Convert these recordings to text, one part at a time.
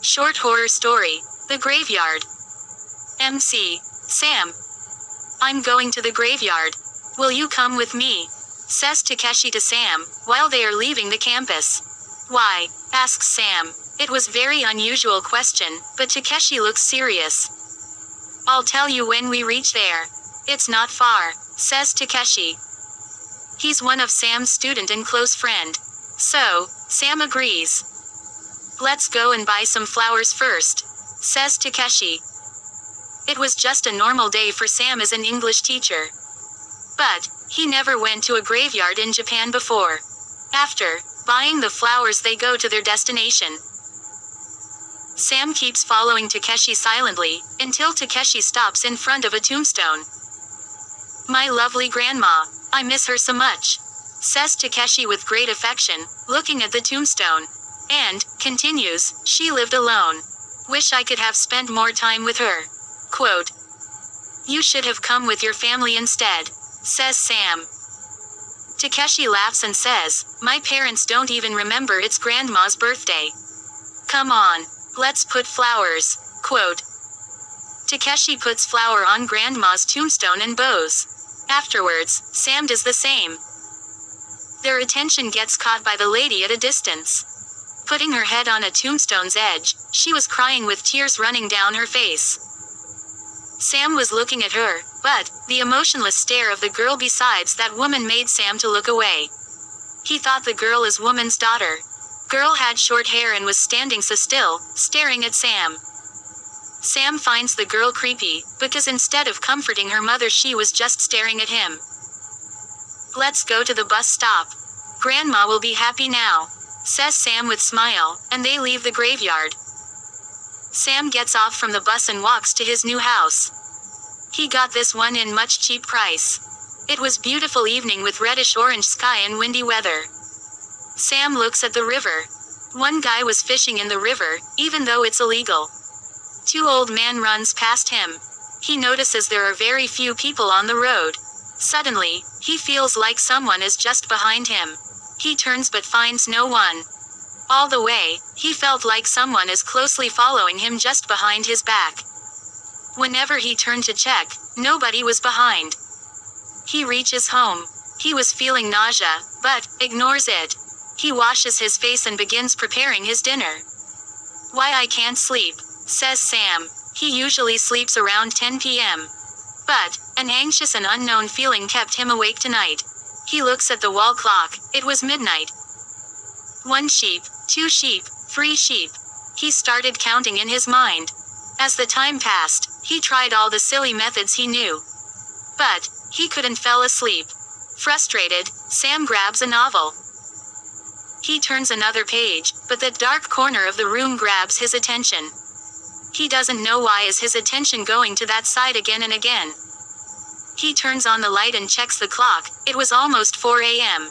Short horror story. The Graveyard. MC. Sam. I'm going to the graveyard. Will you come with me? Says Takeshi to Sam, while they are leaving the campus. Why? Asks Sam. It was very unusual question, but Takeshi looks serious. I'll tell you when we reach there. It's not far, says Takeshi. He's one of Sam's student and close friend. So, Sam agrees. Let's go and buy some flowers first, says Takeshi. It was just a normal day for Sam as an English teacher. But, he never went to a graveyard in Japan before. After buying the flowers, they go to their destination. Sam keeps following Takeshi silently, until Takeshi stops in front of a tombstone. My lovely grandma, I miss her so much, says Takeshi with great affection, looking at the tombstone. And, continues, she lived alone. Wish I could have spent more time with her. Quote. You should have come with your family instead, says Sam. Takeshi laughs and says, my parents don't even remember it's grandma's birthday. Come on, let's put flowers. Quote. Takeshi puts flower on grandma's tombstone and bows. Afterwards, Sam does the same. Their attention gets caught by the lady at a distance. Putting her head on a tombstone's edge, she was crying with tears running down her face. Sam was looking at her, but the emotionless stare of the girl besides that woman made Sam to look away. He thought the girl is woman's daughter. Girl had short hair and was standing so still, staring at Sam. Sam finds the girl creepy, because instead of comforting her mother she was just staring at him. Let's go to the bus stop. Grandma will be happy now, says Sam with smile, and they leave the graveyard. Sam gets off from the bus and walks to his new house. He got this one in much cheap price. It was beautiful evening with reddish-orange sky and windy weather. Sam looks at the river. One guy was fishing in the river, even though it's illegal. Two old men runs past him. He notices there are very few people on the road. Suddenly, he feels like someone is just behind him. He turns but finds no one. All the way, he felt like someone is closely following him just behind his back. Whenever he turned to check, nobody was behind. He reaches home. He was feeling nausea, but ignores it. He washes his face and begins preparing his dinner. Why I can't sleep, says Sam. He usually sleeps around 10 p.m. But an anxious and unknown feeling kept him awake tonight. He looks at the wall clock. It was midnight. 1 sheep, 2 sheep, 3 sheep. He started counting in his mind. As the time passed, he tried all the silly methods he knew. But he couldn't fall asleep. Frustrated, Sam grabs a novel. He turns another page, but that dark corner of the room grabs his attention. He doesn't know why is his attention going to that side again and again. He turns on the light and checks the clock. It was almost 4 a.m.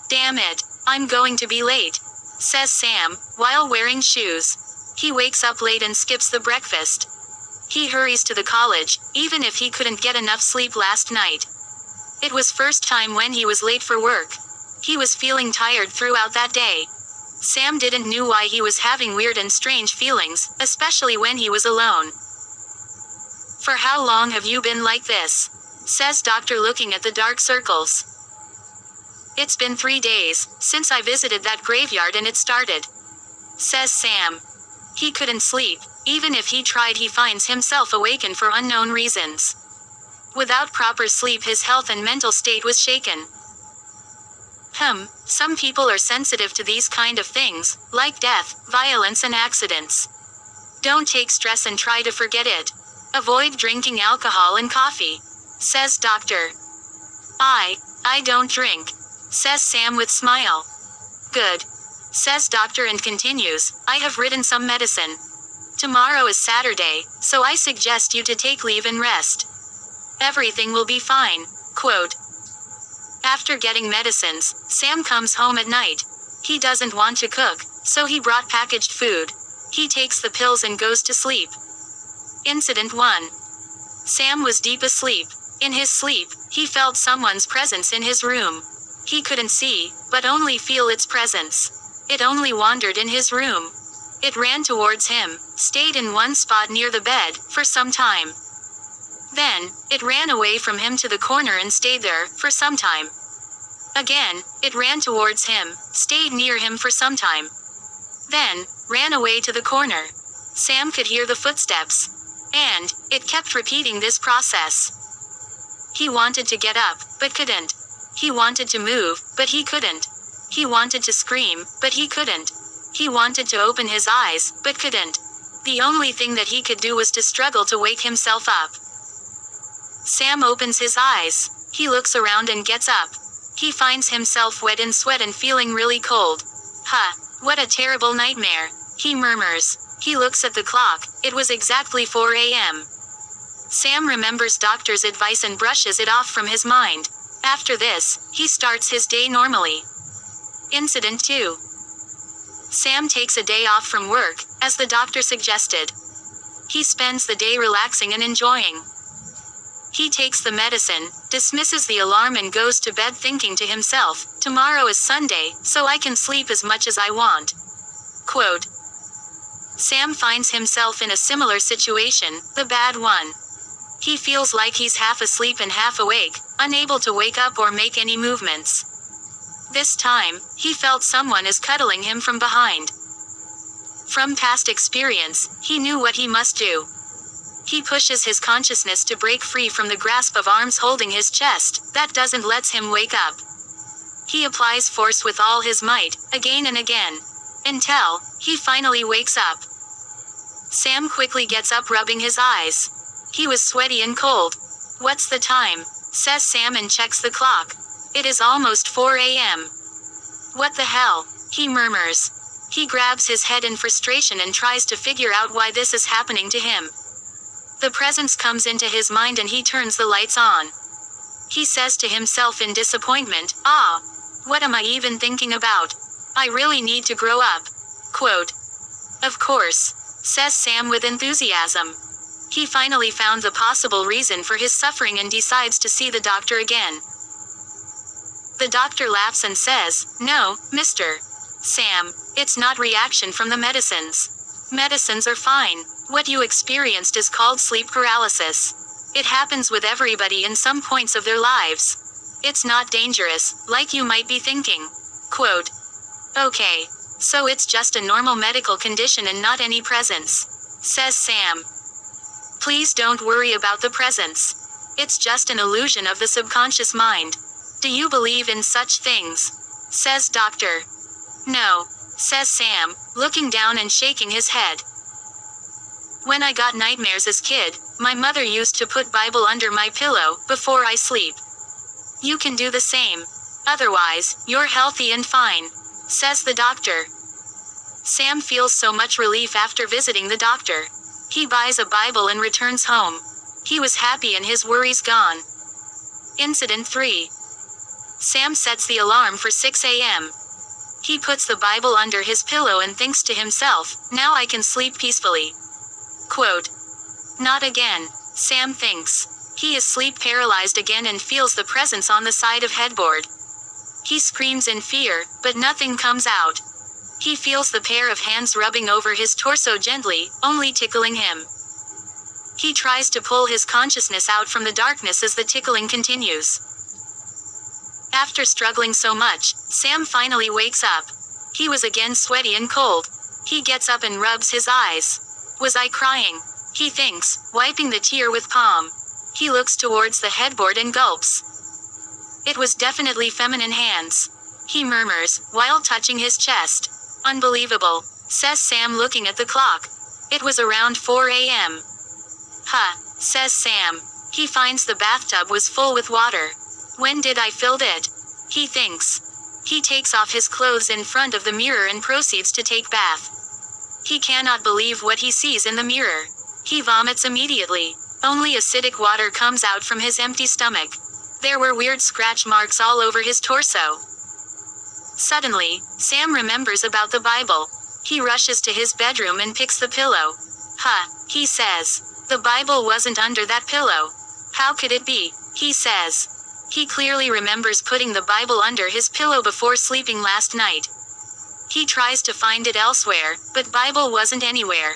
Damn it, I'm going to be late, says Sam, while wearing shoes. He wakes up late and skips the breakfast. He hurries to the college, even if he couldn't get enough sleep last night. It was first time when he was late for work. He was feeling tired throughout that day. Sam didn't know why he was having weird and strange feelings, especially when he was alone. For how long have you been like this? Says doctor looking at the dark circles. It's been 3 days, since I visited that graveyard and it started. Says Sam. He couldn't sleep. Even if he tried he finds himself awakened for unknown reasons. Without proper sleep his health and mental state was shaken. Some people are sensitive to these kind of things, like death, violence and accidents. Don't take stress and try to forget it. Avoid drinking alcohol and coffee, says doctor. I don't drink, says Sam with smile. Good, says doctor and continues, I have written some medicine. Tomorrow is Saturday, so I suggest you to take leave and rest. Everything will be fine, quote. After getting medicines, Sam comes home at night. He doesn't want to cook, so he brought packaged food. He takes the pills and goes to sleep. Incident 1. Sam was deep asleep. In his sleep, he felt someone's presence in his room. He couldn't see, but only feel its presence. It only wandered in his room. It ran towards him, stayed in one spot near the bed, for some time. Then, it ran away from him to the corner and stayed there, for some time. Again, it ran towards him, stayed near him for some time. Then, ran away to the corner. Sam could hear the footsteps. And, it kept repeating this process. He wanted to get up, but couldn't. He wanted to move, but he couldn't. He wanted to scream, but he couldn't. He wanted to open his eyes, but couldn't. The only thing that he could do was to struggle to wake himself up. Sam opens his eyes. He looks around and gets up. He finds himself wet in sweat and feeling really cold. Huh, what a terrible nightmare, he murmurs. He looks at the clock. It was exactly 4 a.m. Sam remembers doctor's advice and brushes it off from his mind. After this, he starts his day normally. Incident 2. Sam takes a day off from work, as the doctor suggested. He spends the day relaxing and enjoying. He takes the medicine, dismisses the alarm and goes to bed thinking to himself, tomorrow is Sunday, so I can sleep as much as I want. Quote. Sam finds himself in a similar situation, the bad one. He feels like he's half asleep and half awake, unable to wake up or make any movements. This time, he felt someone is cuddling him from behind. From past experience, he knew what he must do. He pushes his consciousness to break free from the grasp of arms holding his chest, that doesn't let him wake up. He applies force with all his might, again and again. Until, he finally wakes up. Sam quickly gets up rubbing his eyes. He was sweaty and cold. What's the time? Says Sam and checks the clock. It is almost 4 a.m. What the hell? He murmurs. He grabs his head in frustration and tries to figure out why this is happening to him. The presence comes into his mind and he turns the lights on. He says to himself in disappointment, what am I even thinking about? I really need to grow up. Quote. Of course, says Sam with enthusiasm. He finally found the possible reason for his suffering and decides to see the doctor again. The doctor laughs and says, no, Mr. Sam, it's not reaction from the medicines. Medicines are fine. What you experienced is called sleep paralysis. It happens with everybody in some points of their lives. It's not dangerous, like you might be thinking. Quote. Okay. So it's just a normal medical condition and not any presence. Says Sam. Please don't worry about the presence. It's just an illusion of the subconscious mind. Do you believe in such things? Says doctor. No. Says Sam, looking down and shaking his head. When I got nightmares as kid, my mother used to put Bible under my pillow, before I sleep. You can do the same. Otherwise, you're healthy and fine. Says the doctor. Sam feels so much relief after visiting the doctor. He buys a Bible and returns home. He was happy and his worries gone. Incident 3. Sam sets the alarm for 6 a.m. He puts the Bible under his pillow and thinks to himself, now I can sleep peacefully. Quote. Not again, Sam thinks. He is sleep paralyzed again and feels the presence on the side of headboard. He screams in fear, but nothing comes out. He feels the pair of hands rubbing over his torso gently, only tickling him. He tries to pull his consciousness out from the darkness as the tickling continues. After struggling so much, Sam finally wakes up. He was again sweaty and cold. He gets up and rubs his eyes. Was I crying? He thinks, wiping the tear with palm. He looks towards the headboard and gulps. It was definitely feminine hands. He murmurs, while touching his chest. Unbelievable, says Sam looking at the clock. It was around 4 a.m. Huh, says Sam. He finds the bathtub was full with water. When did I fill it? He thinks. He takes off his clothes in front of the mirror and proceeds to take bath. He cannot believe what he sees in the mirror. He vomits immediately. Only acidic water comes out from his empty stomach. There were weird scratch marks all over his torso. Suddenly, Sam remembers about the Bible. He rushes to his bedroom and picks the pillow. He says. The Bible wasn't under that pillow. How could it be? He says. He clearly remembers putting the Bible under his pillow before sleeping last night. He tries to find it elsewhere, but Bible wasn't anywhere.